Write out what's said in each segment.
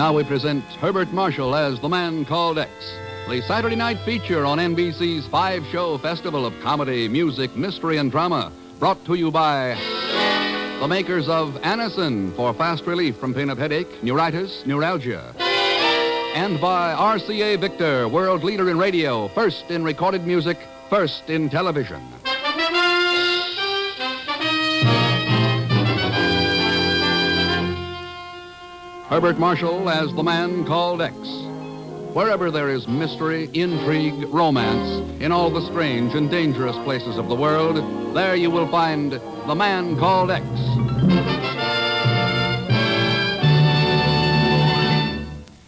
Now we present Herbert Marshall as the Man Called X, the Saturday night feature on NBC's 5-show festival of comedy, music, mystery, and drama, brought to you by the makers of Anacin for fast relief from pain of headache, neuritis, neuralgia, and by RCA Victor, world leader in radio, first in recorded music, first in television. Herbert Marshall as the Man Called X. Wherever there is mystery, intrigue, romance, in all the strange and dangerous places of the world, there you will find the Man Called X.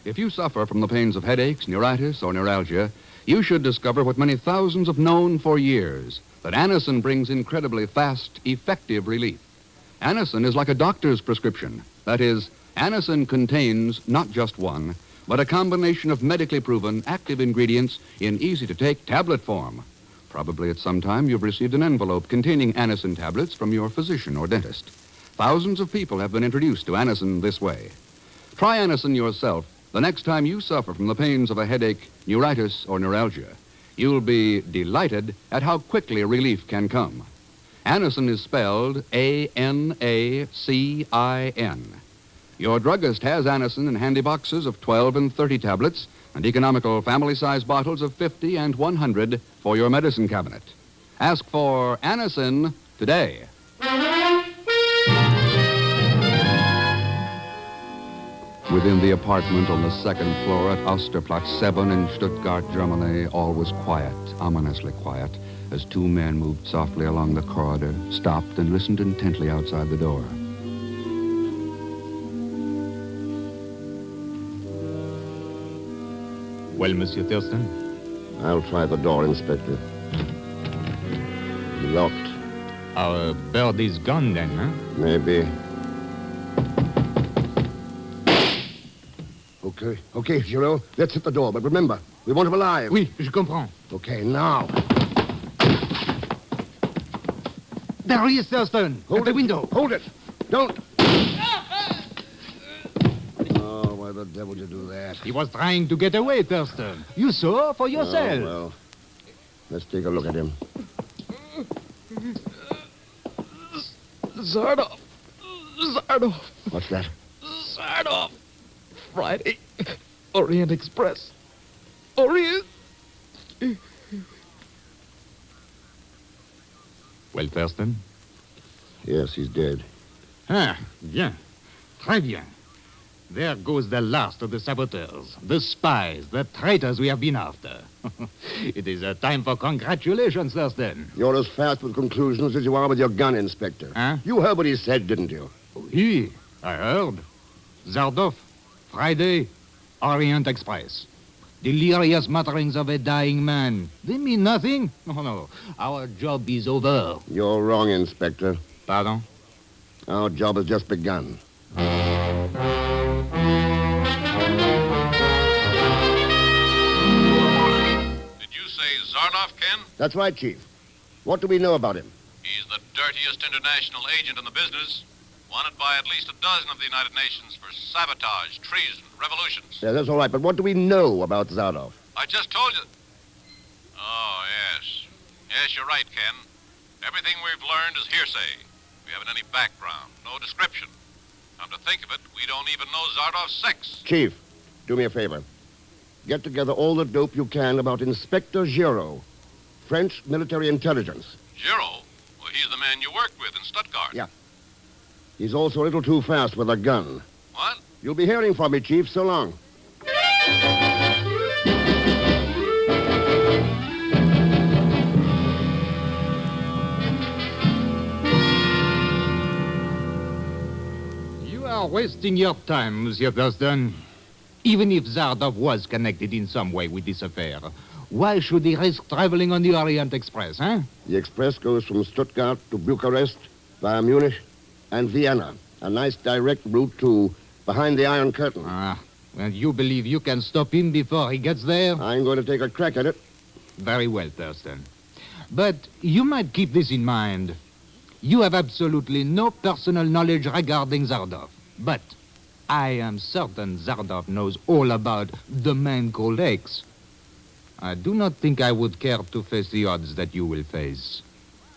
If you suffer from the pains of headaches, neuritis, or neuralgia, you should discover what many thousands have known for years, that Anacin brings incredibly fast, effective relief. Anacin is like a doctor's prescription. That is, Anacin contains not just one, but a combination of medically proven active ingredients in easy-to-take tablet form. Probably at some time you've received an envelope containing Anacin tablets from your physician or dentist. Thousands of people have been introduced to Anacin this way. Try Anacin yourself the next time you suffer from the pains of a headache, neuritis, or neuralgia. You'll be delighted at how quickly relief can come. Anacin is spelled A-N-A-C-I-N. Your druggist has Anacin in handy boxes of 12 and 30 tablets and economical family-size bottles of 50 and 100 for your medicine cabinet. Ask for Anacin today. Within the apartment on the second floor at Osterplatz 7 in Stuttgart, Germany, all was quiet, ominously quiet, as two men moved softly along the corridor, stopped, and listened intently outside the door. Well, Monsieur Thurston? I'll try the door, Inspector. Locked. Our bird is gone then, huh? Maybe. Okay, Giraud. Let's hit the door, but remember, we want him alive. Oui, je comprends. Okay, now. There he is, Thurston. At the window. Hold it. Don't. Oh, why the devil did you do that? He was trying to get away, Thurston. You saw for yourself. Oh, well. Let's take a look at him. Zardov. What's that? Zardov. Friday. Orient Express. Orient. Well, Thurston? Yes, he's dead. Ah, bien. Très bien. There goes the last of the saboteurs, the spies, the traitors we have been after. It is a time for congratulations, Thurston. You're as fast with conclusions as you are with your gun, Inspector. Huh? You heard what he said, didn't you? Oui, I heard. Zardov, Friday, Orient Express. Delirious mutterings of a dying man. They mean nothing. No. Our job is over. You're wrong, Inspector. Pardon? Our job has just begun. Did you say Zardov, Ken? That's right, Chief. What do we know about him? He's the dirtiest international agent in the business. Wanted by at least a dozen of the United Nations for sabotage, treason, revolutions. Yeah, that's all right, but what do we know about Zardov? I just told you. Oh, yes. Yes, you're right, Ken. Everything we've learned is hearsay. We haven't any background, no description. Come to think of it, we don't even know Zardov's sex. Chief, do me a favor. Get together all the dope you can about Inspector Giraud, French military intelligence. Giraud? Well, he's the man you worked with in Stuttgart. Yeah. He's also a little too fast with a gun. What? You'll be hearing from me, Chief. So long. You are wasting your time, Monsieur Thurston. Even if Zardov was connected in some way with this affair, why should he risk traveling on the Orient Express, huh? The express goes from Stuttgart to Bucharest via Munich and Vienna. A nice direct route to behind the Iron Curtain. Well, you believe you can stop him before he gets there? I'm going to take a crack at it. Very well, Thurston. But you might keep this in mind. You have absolutely no personal knowledge regarding Zardov. But I am certain Zardov knows all about the man called X. I do not think I would care to face the odds that you will face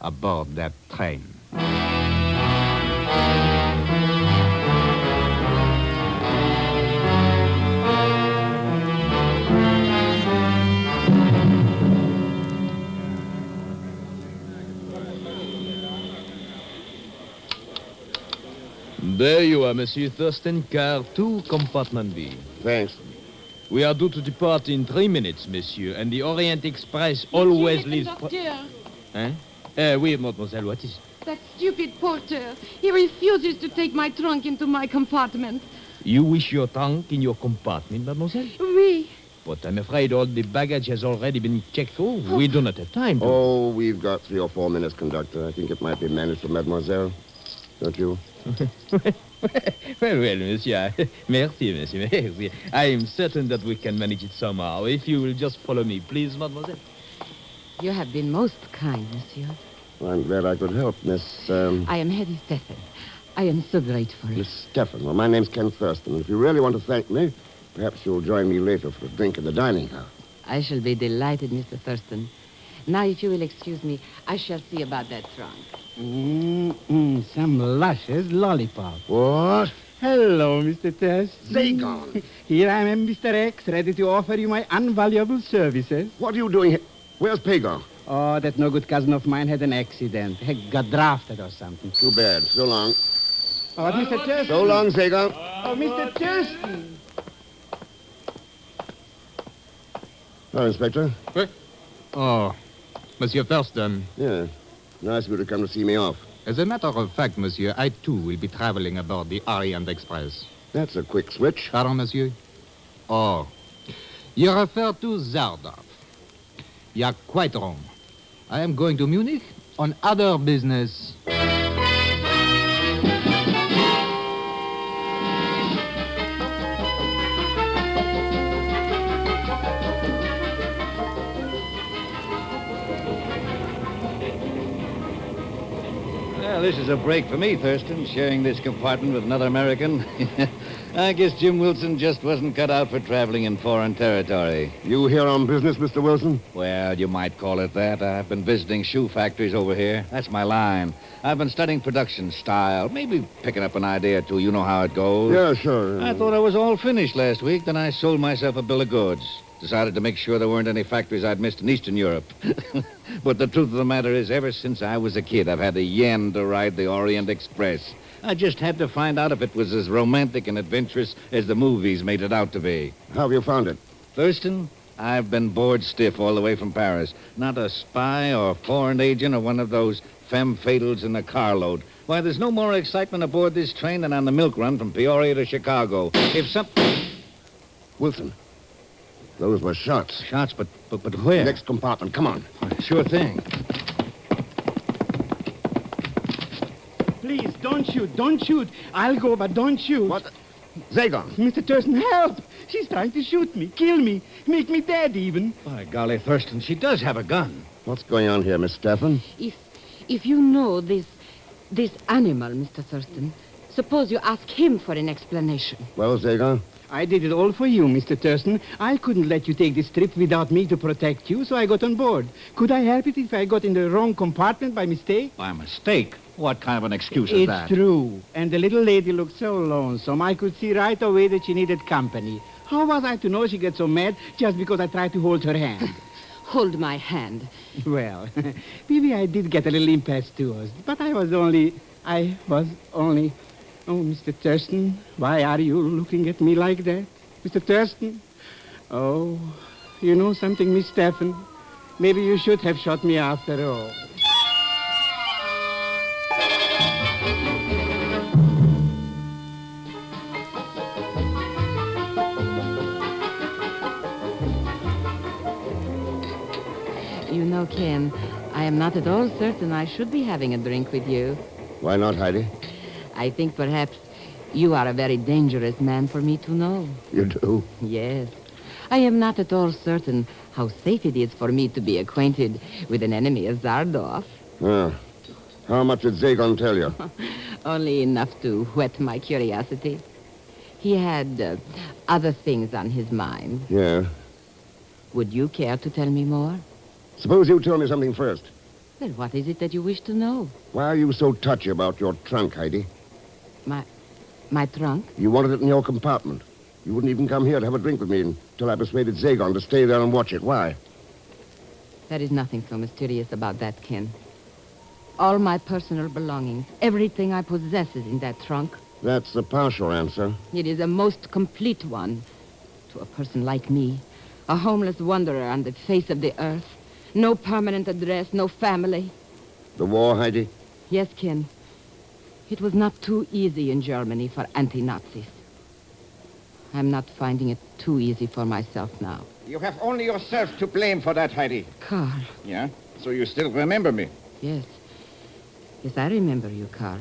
aboard that train. There you are, Monsieur Thurston, car 2, compartment B. Thanks. We are due to depart in 3 minutes, monsieur, and the Orient Express always leaves... Hein? Oui, mademoiselle, what is... That stupid porter. He refuses to take my trunk into my compartment. You wish your trunk in your compartment, mademoiselle? Oui. But I'm afraid all the baggage has already been checked through. We do not have time to... Oh, we've got 3 or 4 minutes, conductor. I think it might be managed for mademoiselle. Don't you? Well, monsieur. Merci, monsieur, merci. I am certain that we can manage it somehow. If you will just follow me, please, mademoiselle. You have been most kind, monsieur. Well, I'm glad I could help, Miss, I am Hetty Stephen. I am so grateful. Miss Stephen. Well, my name's Ken Thurston. And if you really want to thank me, perhaps you'll join me later for a drink in the dining car. I shall be delighted, Mr. Thurston. Now, if you will excuse me, I shall see about that trunk. Some luscious lollipop. What? Hello, Mr. Thurston. Zagon! Here I am, Mr. X, ready to offer you my invaluable services. What are you doing here? Where's Pagon? Oh, that no-good cousin of mine had an accident. He got drafted or something. Too bad. So long. Oh, Mr. Thurston. So long, Zagon. Oh, Mr. Thurston. Hello, Inspector. Oh, Monsieur Thurston. Yeah. Nice of you to come to see me off. As a matter of fact, monsieur, I too will be traveling aboard the Orient Express. That's a quick switch. Pardon, monsieur? Oh, you refer to Zardov. You are quite wrong. I am going to Munich on other business. Well, this is a break for me, Thurston, sharing this compartment with another American. I guess Jim Wilson just wasn't cut out for traveling in foreign territory. You here on business, Mr. Wilson? Well, you might call it that. I've been visiting shoe factories over here. That's my line. I've been studying production style, maybe picking up an idea or two. You know how it goes. Yeah, sure. I thought I was all finished last week. Then I sold myself a bill of goods. Decided to make sure there weren't any factories I'd missed in Eastern Europe. But the truth of the matter is, ever since I was a kid, I've had a yen to ride the Orient Express. I just had to find out if it was as romantic and adventurous as the movies made it out to be. How have you found it? Thurston, I've been bored stiff all the way from Paris. Not a spy or foreign agent or one of those femme fatales in a carload. Why, there's no more excitement aboard this train than on the milk run from Peoria to Chicago. If some... Wilson, those were shots. Shots, but where? Next compartment. Come on. Sure thing. Please, don't shoot. Don't shoot. I'll go, but don't shoot. What? Zagon. Mr. Thurston, help. She's trying to shoot me, kill me, make me dead even. By golly, Thurston, she does have a gun. What's going on here, Miss Stephen? If you know this animal, Mr. Thurston, suppose you ask him for an explanation. Well, Zagon? I did it all for you, Mr. Thurston. I couldn't let you take this trip without me to protect you, so I got on board. Could I help it if I got in the wrong compartment by mistake? By mistake? What kind of an excuse is that? It's true. And the little lady looked so lonesome. I could see right away that she needed company. How was I to know she got so mad just because I tried to hold her hand? Hold my hand. Well, maybe I did get a little impetuous, but I was only... Oh, Mr. Thurston, why are you looking at me like that? Mr. Thurston? Oh, you know something, Miss Stephen? Maybe you should have shot me after all. You know, Ken, I am not at all certain I should be having a drink with you. Why not, Heidi? I think perhaps you are a very dangerous man for me to know. You do? Yes. I am not at all certain how safe it is for me to be acquainted with an enemy as Zardov. Ah. How much did Zagon tell you? Only enough to whet my curiosity. He had other things on his mind. Yeah. Would you care to tell me more? Suppose you tell me something first. Well, what is it that you wish to know? Why are you so touchy about your trunk, Heidi? My trunk? You wanted it in your compartment. You wouldn't even come here to have a drink with me until I persuaded Zagon to stay there and watch it. Why? There is nothing so mysterious about that, Ken. All my personal belongings, everything I possess is in that trunk. That's a partial answer. It is a most complete one to a person like me, a homeless wanderer on the face of the earth. No permanent address, no family. The war, Heidi? Yes, Ken. It was not too easy in Germany for anti-Nazis. I'm not finding it too easy for myself now. You have only yourself to blame for that, Heidi. Carl. Yeah? So you still remember me? Yes. Yes, I remember you, Carl.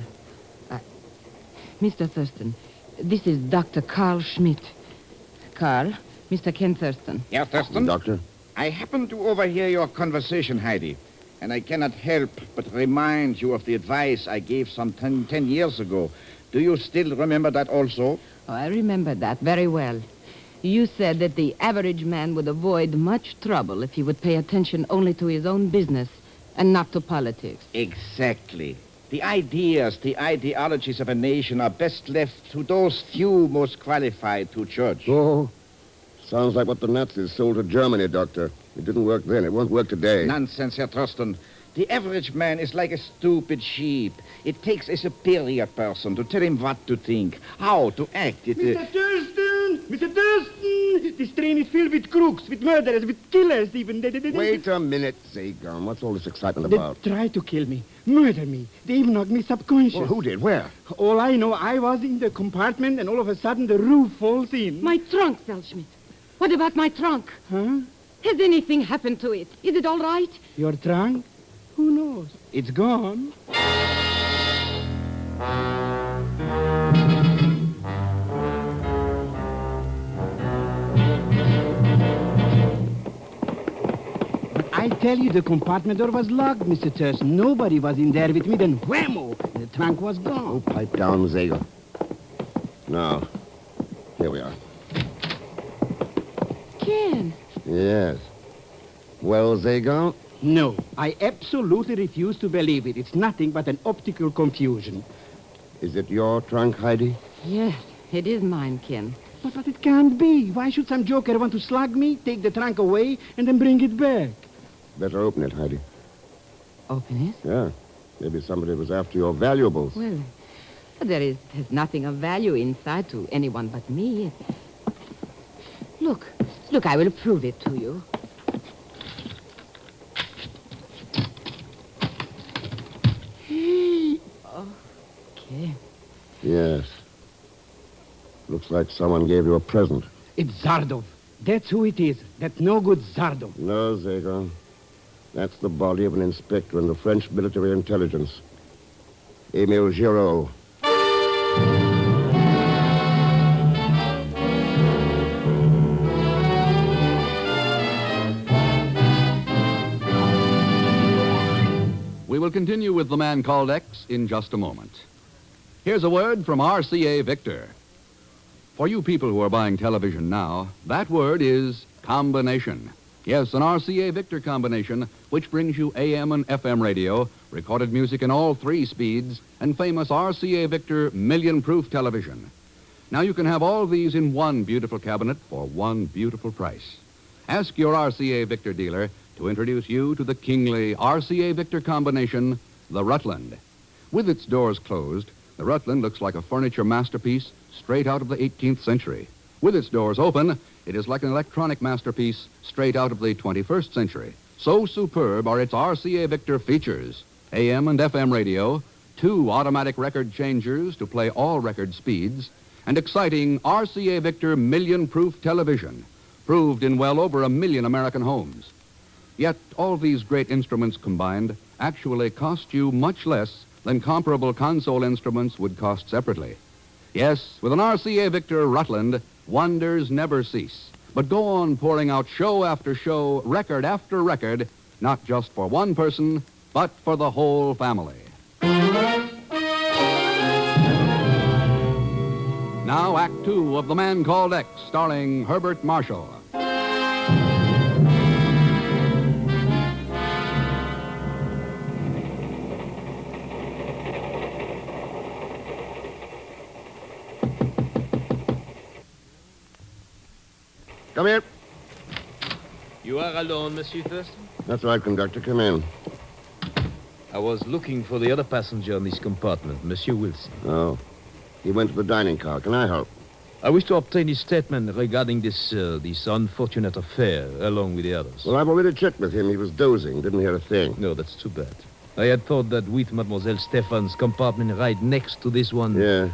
Mr. Thurston, this is Dr. Carl Schmidt. Carl, Mr. Ken Thurston. Yeah, Thurston? Doctor? I happened to overhear your conversation, Heidi, and I cannot help but remind you of the advice I gave some 10 years ago. Do you still remember that also? Oh, I remember that very well. You said that the average man would avoid much trouble if he would pay attention only to his own business and not to politics. Exactly. The ideas, the ideologies of a nation are best left to those few most qualified to judge. Oh, sounds like what the Nazis sold to Germany, Doctor. It didn't work then. It won't work today. Nonsense, Herr Thurston. The average man is like a stupid sheep. It takes a superior person to tell him what to think, how to act. Mr. Thurston! Mr. Thurston! This train is filled with crooks, with murderers, with killers even. Wait a minute, Zagon. What's all this excitement They about? tried to kill me, murder me. They even knocked me subconscious. Well, who did? Where? All I know, I was in the compartment and all of a sudden the roof falls in. My trunk, Selschmidt. What about my trunk? Huh? Has anything happened to it? Is it all right? Your trunk? Who knows? It's gone. But I tell you, the compartment door was locked, Mr. Thurston. Nobody was in there with me. Then whammo! The trunk was gone. Oh, pipe down, Zagon. Now, here we are. Ken. Yes. Well, Zagon? No, I absolutely refuse to believe it. It's nothing but an optical confusion. Is it your trunk, Heidi? Yes, it is mine, Ken. But it can't be. Why should some joker want to slug me, take the trunk away, and then bring it back? Better open it, Heidi. Open it? Yeah. Maybe somebody was after your valuables. Well, there's nothing of value inside to anyone but me. Look, I will prove it to you. Okay. Yes. Looks like someone gave you a present. It's Zardov. That's who it is. That no good Zardov. No, Zagon. That's the body of an inspector in the French military intelligence. Emile Giraud. We will continue with The Man Called X in just a moment. Here's a word from RCA Victor. For you people who are buying television now, that word is combination. Yes, an RCA Victor combination, which brings you AM and FM radio, recorded music in all 3 speeds, and famous RCA Victor million-proof television. Now you can have all these in one beautiful cabinet for one beautiful price. Ask your RCA Victor dealer to introduce you to the kingly RCA Victor combination, the Rutland. With its doors closed, the Rutland looks like a furniture masterpiece straight out of the 18th century. With its doors open, it is like an electronic masterpiece straight out of the 21st century. So superb are its RCA Victor features: AM and FM radio, 2 automatic record changers to play all record speeds, and exciting RCA Victor million-proof television, proved in well over 1 million American homes. Yet all these great instruments combined actually cost you much less than comparable console instruments would cost separately. Yes, with an RCA Victor Rutland, wonders never cease, but go on pouring out show after show, record after record, not just for one person, but for the whole family. Now, Act Two of The Man Called X, starring Herbert Marshall. Come here. You are alone, Monsieur Thurston? That's right, conductor. Come in. I was looking for the other passenger in this compartment, Monsieur Wilson. Oh. He went to the dining car. Can I help? I wish to obtain his statement regarding this unfortunate affair, along with the others. Well, I've already checked with him. He was dozing. Didn't hear a thing. No, that's too bad. I had thought that with Mademoiselle Stephan's compartment right next to this one... Yeah.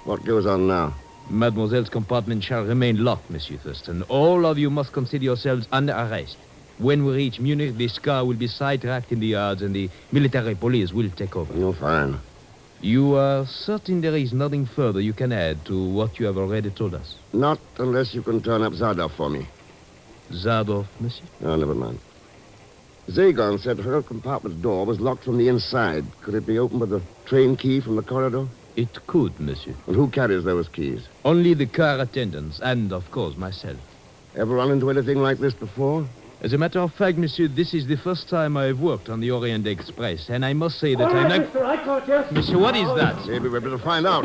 What goes on now? Mademoiselle's compartment shall remain locked, Monsieur Thurston. All of you must consider yourselves under arrest. When we reach Munich, this car will be sidetracked in the yards and the military police will take over. Oh, fine. You are certain there is nothing further you can add to what you have already told us? Not unless you can turn up Zardov for me. Zardov, Monsieur? Oh, never mind. Zagon said her compartment door was locked from the inside. Could it be opened with a train key from the corridor? It could, Monsieur. And who carries those keys? Only the car attendants and, of course, myself. Ever run into anything like this before? As a matter of fact, Monsieur, this is the first time I have worked on the Orient Express, and I must say that I'm not... Mister, I caught you. Monsieur, what is that? Maybe we're better find out.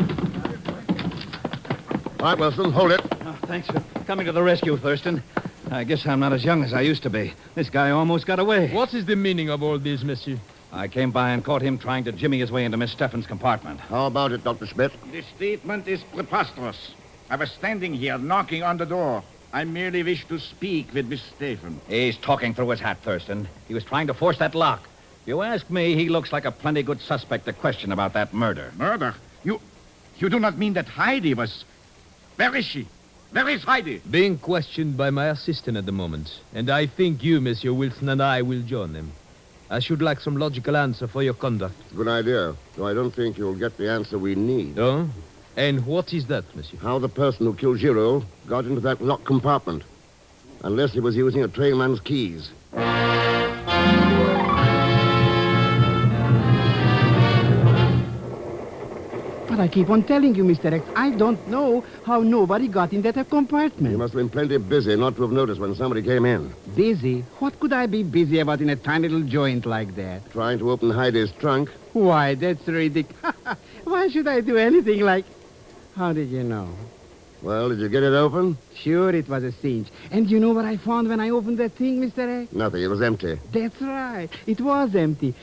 All right, Wilson, hold it. Oh, thanks for coming to the rescue, Thurston. I guess I'm not as young as I used to be. This guy almost got away. What is the meaning of all this, Monsieur? I came by and caught him trying to jimmy his way into Miss Stephan's compartment. How about it, Dr. Schmidt? The statement is preposterous. I was standing here knocking on the door. I merely wish to speak with Miss Stephan. He's talking through his hat, Thurston. He was trying to force that lock. If you ask me, he looks like a plenty good suspect to question about that murder. Murder? You do not mean that Heidi was... Where is she? Where is Heidi? Being questioned by my assistant at the moment, and I think you, Monsieur Wilson, and I will join them. I should like some logical answer for your conduct. Good idea, though I don't think you'll get the answer we need. Oh? And what is that, Monsieur? How the person who killed Giraud got into that locked compartment. Unless he was using a trainman's keys. But I keep on telling you, Mr. X, I don't know how nobody got in that compartment. You must have been plenty busy not to have noticed when somebody came in. Busy? What could I be busy about in a tiny little joint like that? Trying to open Heidi's trunk. Why, that's ridiculous. Why should I do anything like... How did you know? Well, did you get it open? Sure, it was a cinch. And you know what I found when I opened that thing, Mr. X? Nothing. It was empty. That's right. It was empty.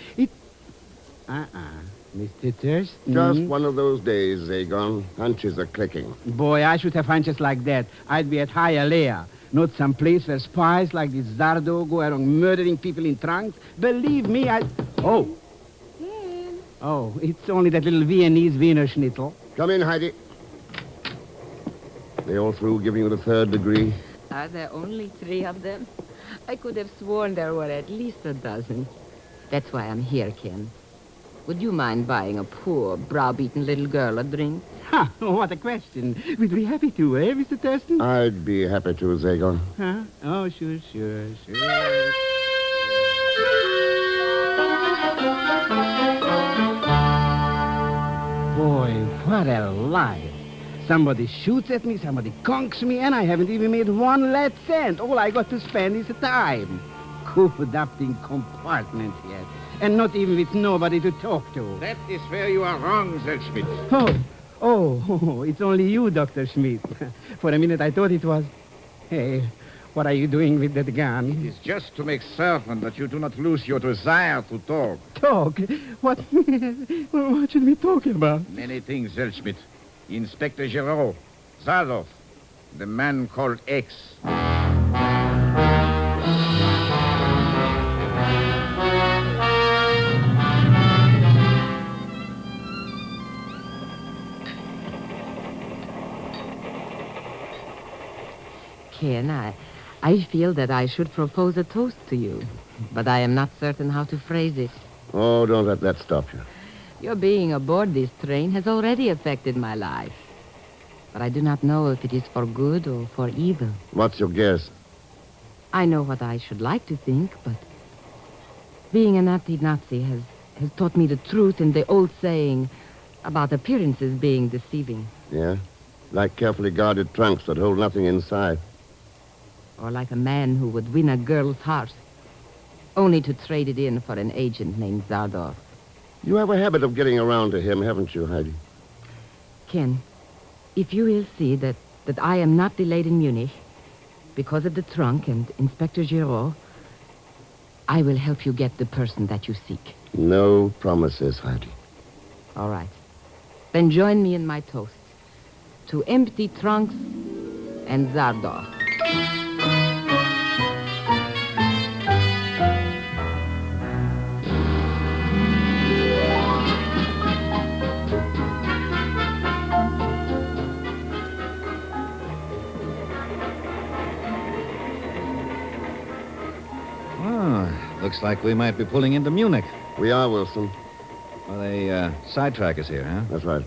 Mr. Thurston. Just one of those days, Zagon. Hunches are clicking. Boy, I should have hunches like that. I'd be at Hialeah. Not some place where spies like this Zardo go around murdering people in trunks. Believe me, Oh. Oh, it's only that little Viennese Wiener Schnitzel. Come in, Heidi. They all through giving you the third degree? Are there only 3 of them? I could have sworn there were at least a dozen. That's why I'm here, Ken. Would you mind buying a poor, browbeaten little girl a drink? Ha! What a question. We'd be happy to, eh, Mr. Thurston? I'd be happy to, Zagon. Huh? Oh, sure. Boy, what a life. Somebody shoots at me, somebody conks me, and I haven't even made 1 lead cent. All I got to spend is time. Cooped up in compartment yet. And not even with nobody to talk to. That is where you are wrong, Schmidt. Oh, it's only you, Dr. Schmidt. For a minute I thought it was... Hey, what are you doing with that gun? It is just to make certain that you do not lose your desire to talk. Talk? What? What should we talk about? Many things, Schmidt. Inspector Giraud, Zardov, the man called X. Ken, I feel that I should propose a toast to you, but I am not certain how to phrase it. Oh, don't let that stop you. Your being aboard this train has already affected my life, but I do not know if it is for good or for evil. What's your guess? I know what I should like to think, but being a Nazi has has taught me the truth in the old saying about appearances being deceiving. Yeah? Like carefully guarded trunks that hold nothing inside. Or like a man who would win a girl's heart, only to trade it in for an agent named Zardov. You have a habit of getting around to him, haven't you, Heidi? Ken, if you will see that I am not delayed in Munich because of the trunk and Inspector Giraud, I will help you get the person that you seek. No promises, Heidi. All right. Then join me in my toast to empty trunks and Zardov. Looks like we might be pulling into Munich. We are, Wilson. Well, they sidetrack us here, huh? That's right.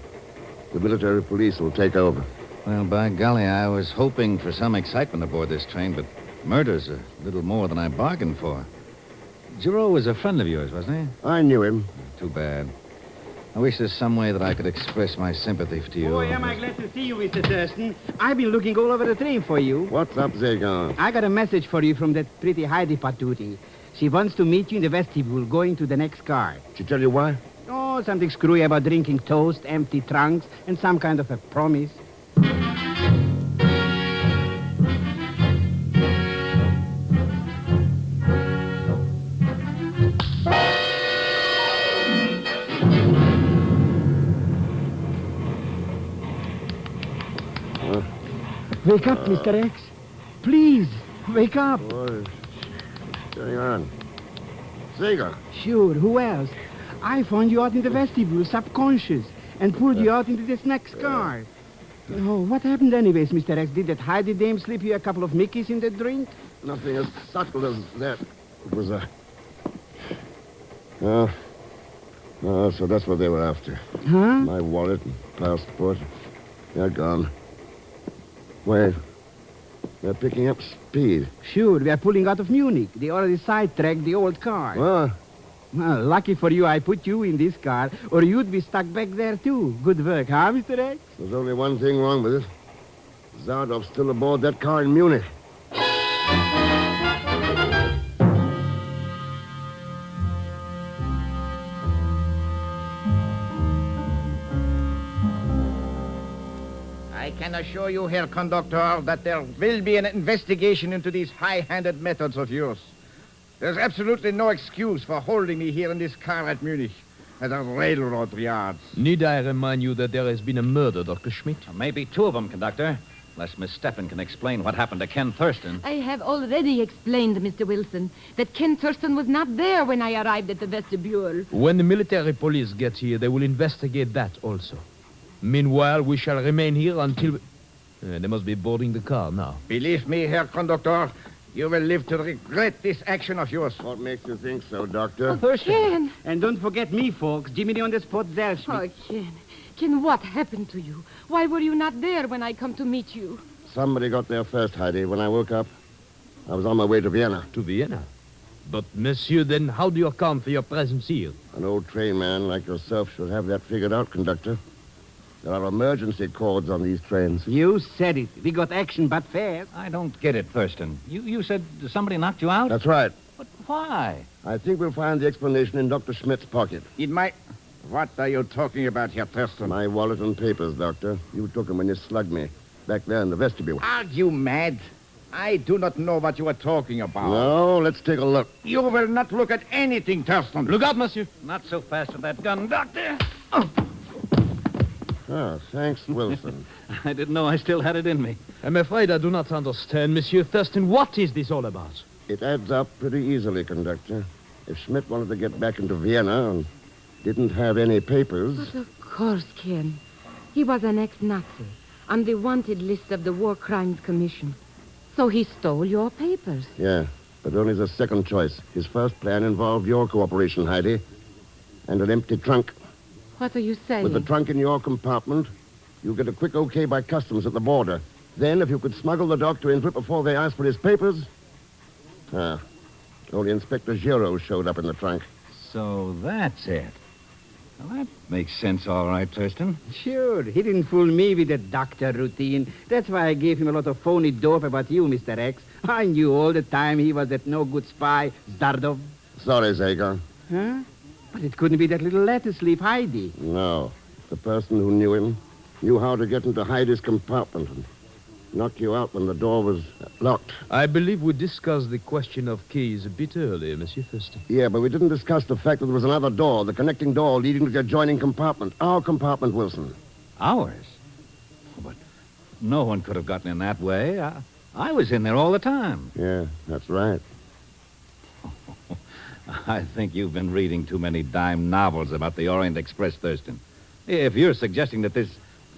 The military police will take over. Well, by golly, I was hoping for some excitement aboard this train, but murder's a little more than I bargained for. Giraud was a friend of yours, wasn't he? I knew him. Too bad. I wish there's some way that I could express my sympathy to you. Boy, am I glad to see you, Mr. Thurston. I've been looking all over the train for you. What's up, Zagon? I got a message for you from that pretty Heidi Patootie. She wants to meet you in the vestibule, going to the next car. She tell you why? Oh, something screwy about drinking toast, empty trunks, and some kind of a promise. Wake up, Mr. X. Please, wake up. What's going on? Zagon. Sure, who else? I found you out in the vestibule, subconscious, and pulled you out into this next car. Oh, what happened anyways, Mr. X? Did that Heidi dame slip you a couple of Mickeys in the drink? Nothing as subtle as that. It was a... Oh, so that's what they were after. Huh? My wallet and passport. They're gone. Wait. They're picking up speed. Sure, we are pulling out of Munich. They already sidetracked the old car. What? Well, lucky for you I put you in this car, or you'd be stuck back there, too. Good work, huh, Mr. X? There's only one thing wrong with it. Zardov's still aboard that car in Munich. I can assure you, Herr Conductor, that there will be an investigation into these high-handed methods of yours. There's absolutely no excuse for holding me here in this car at Munich, at the railroad yards. Need I remind you that there has been a murder, Dr. Schmidt? Maybe two of them, Conductor. Unless Miss Steffen can explain what happened to Ken Thurston. I have already explained, Mr. Wilson, that Ken Thurston was not there when I arrived at the vestibule. When the military police get here, they will investigate that also. Meanwhile, we shall remain here until... they must be boarding the car now. Believe me, Herr Conductor, you will live to regret this action of yours. What makes you think so, Doctor? Ken! And don't forget me, folks. Jimmy on the spot there, Oh, Ken. Ken, what happened to you? Why were you not there when I come to meet you? Somebody got there first, Heidi. When I woke up, I was on my way to Vienna. To Vienna? But, monsieur, then how do you account for your presence here? An old train man like yourself should have that figured out, Conductor. There are emergency cords on these trains. You said it. We got action, but fast. I don't get it, Thurston. You said somebody knocked you out? That's right. But why? I think we'll find the explanation in Dr. Schmidt's pocket. In my... What are you talking about, Herr Thurston? My wallet and papers, Doctor. You took them when you slugged me. Back there in the vestibule. Are you mad? I do not know what you are talking about. No, let's take a look. You will not look at anything, Thurston. Look out, monsieur. Not so fast with that gun, Doctor. Ah, thanks, Wilson. I didn't know I still had it in me. I'm afraid I do not understand, Monsieur Thurston. What is this all about? It adds up pretty easily, Conductor. If Schmidt wanted to get back into Vienna and didn't have any papers... But of course, Ken. He was an ex-Nazi on the wanted list of the War Crimes Commission. So he stole your papers. Yeah, but only as a second choice. His first plan involved your cooperation, Heidi. And an empty trunk. What are you saying? With the trunk in your compartment, you get a quick okay by customs at the border. Then, if you could smuggle the doctor into it before they asked for his papers... Only Inspector Giraud showed up in the trunk. So that's it. Well, that makes sense all right, Thurston. Sure, he didn't fool me with the doctor routine. That's why I gave him a lot of phony dope about you, Mr. X. I knew all the time he was that no-good spy, Zdardov. Sorry, Zager. Huh? But it couldn't be that little lettuce leaf Heidi. No. The person who knew him knew how to get into Heidi's compartment and knock you out when the door was locked. I believe we discussed the question of keys a bit earlier, Monsieur Thurston. Yeah, but we didn't discuss the fact that there was another door, the connecting door leading to the adjoining compartment. Our compartment, Wilson. Ours? But no one could have gotten in that way. I was in there all the time. Yeah, that's right. I think you've been reading too many dime novels about the Orient Express, Thurston. If you're suggesting that this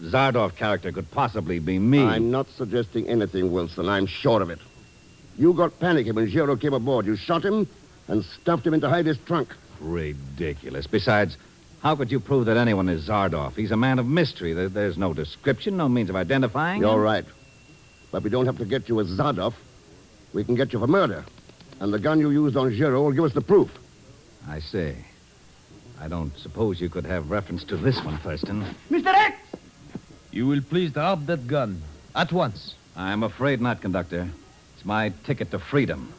Zardov character could possibly be me... I'm not suggesting anything, Wilson. I'm sure of it. You got panicky when Giro came aboard. You shot him and stuffed him into Heidi's trunk. Ridiculous. Besides, how could you prove that anyone is Zardov? He's a man of mystery. There's no description, no means of identifying him. You're right. But we don't have to get you as Zardov. We can get you for murder. And the gun you used on Giro will give us the proof. I see. I don't suppose you could have reference to this one, Thurston. Mr. X! You will please drop that gun. At once. I'm afraid not, Conductor. It's my ticket to freedom.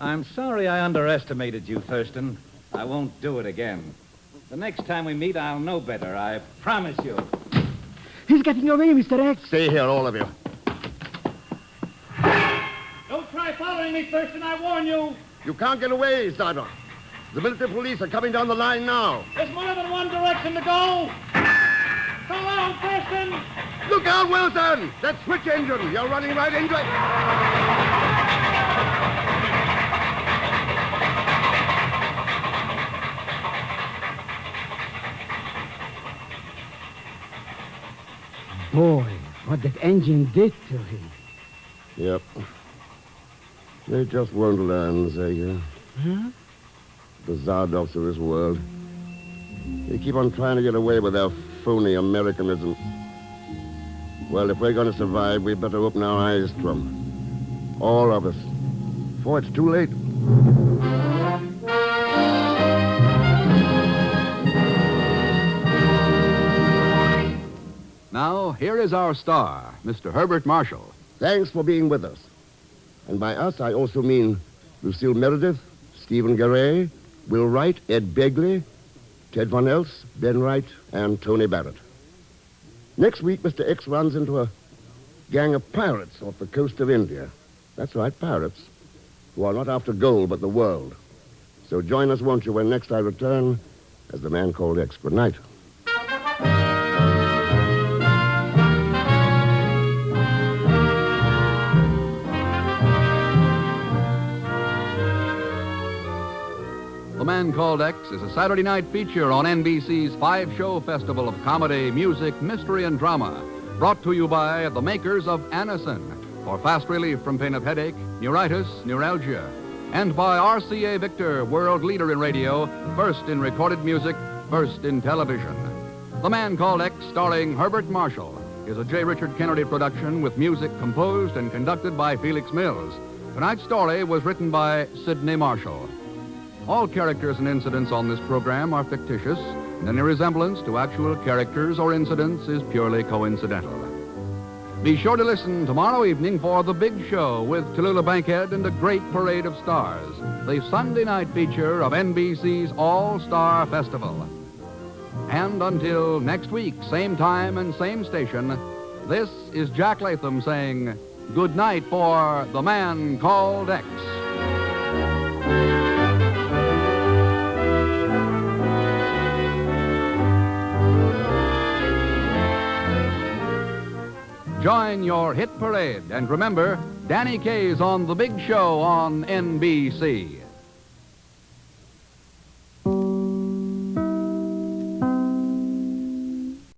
I'm sorry I underestimated you, Thurston. I won't do it again. The next time we meet, I'll know better. I promise you. He's getting away, Mr. X. Stay here, all of you. Don't try following me, Thurston. I warn you. You can't get away, Zardov. The military police are coming down the line now. There's more than one direction to go. So long, Thurston. Look out, Wilson! That switch engine. You're running right into it. Boy, what that engine did to him. Yep. They just won't learn, Zager. Huh? The Zardovs of this world. They keep on trying to get away with their phony Americanism. Well, if we're going to survive, we better open our eyes to them. All of us. Before it's too late. Now, here is our star, Mr. Herbert Marshall. Thanks for being with us. And by us, I also mean Lucille Meredith, Stephen Garay, Will Wright, Ed Begley, Ted Von Elst, Ben Wright, and Tony Barrett. Next week, Mr. X runs into a gang of pirates off the coast of India. That's right, pirates, who are not after gold, but the world. So join us, won't you, when next I return as the man called X. Good night. The Man Called X is a Saturday night feature on NBC's 5-show festival of comedy, music, mystery, and drama, brought to you by the makers of Anacin for fast relief from pain of headache, neuritis, neuralgia, and by RCA Victor, world leader in radio, first in recorded music, first in television. The Man Called X, starring Herbert Marshall, is a J. Richard Kennedy production with music composed and conducted by Felix Mills. Tonight's story was written by Sidney Marshall. All characters and incidents on this program are fictitious, and any resemblance to actual characters or incidents is purely coincidental. Be sure to listen tomorrow evening for The Big Show with Tallulah Bankhead and a great parade of stars, the Sunday night feature of NBC's All-Star Festival. And until next week, same time and same station, this is Jack Latham saying good night for The Man Called X. Join your hit parade. And remember, Danny Kaye's on The Big Show on NBC.